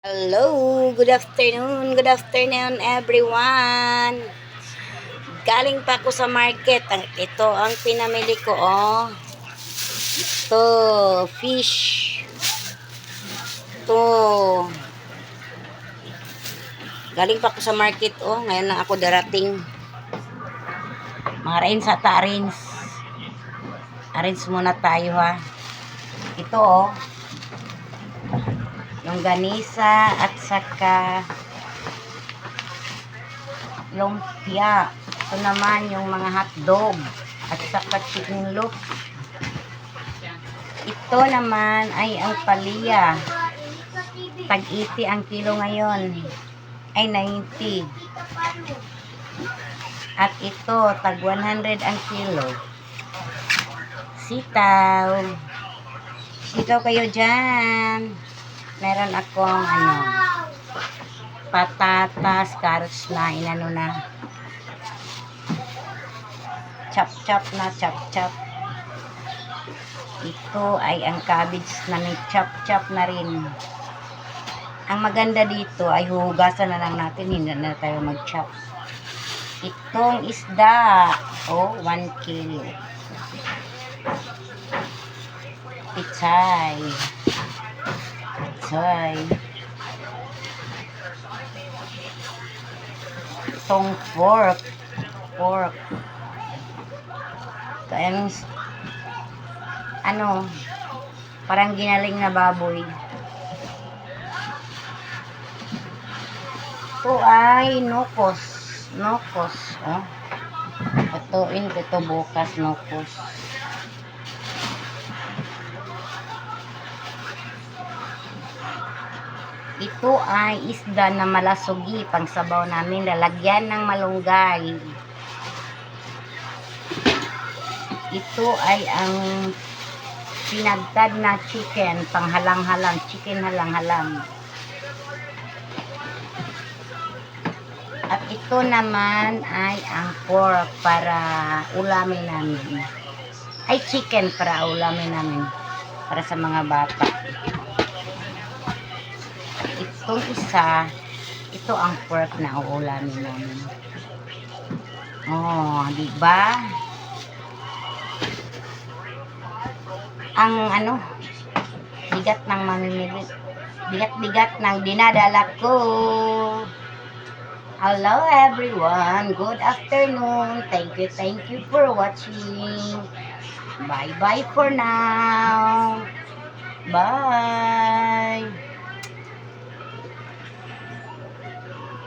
Hello, good afternoon everyone. Galing pa ako sa market. Ito ang pinamili ko, oh. Ito, fish. Ito. Galing pa ako sa market, oh. Ngayon lang ako darating. Mga rains at arins. Arins muna tayo, ha. Ito, oh. Longganisa at saka lumpia. Ito naman yung mga hotdog at saka chicken loaf. Ito naman ay ang palya. Tag-80 ang kilo ngayon. Ay 90. At ito, tag 100 ang kilo. Sitaw. Sitaw kayo dyan. Meron akong patatas, carrots na inano na. Chop-chop na, chop-chop. Ito ay ang cabbage na may chop-chop na rin. Ang maganda dito ay hugasan na lang natin, hindi na tayo mag-chop. Itong isda, 1 kilo. Pichay. Itong pork. Kaya parang ginaling na baboy. Ito ay nokos, oh. Patuin ko ito bukas, nokos. Ito ay isda na malasugi, pang sabaw namin, lalagyan ng malunggay. Ito ay ang pinagtad na chicken, pang halang-halang, chicken halang-halang. At ito naman ay ang pork para ulamin namin. Ay chicken para ulamin namin, para sa mga bata. Itong isa, ito ang pork na uulamin namin. Oh, di ba? Ang bigat ng mamimili. Bigat ng dinadala ko. Hello everyone. Good afternoon. Thank you for watching. Bye for now. Bye.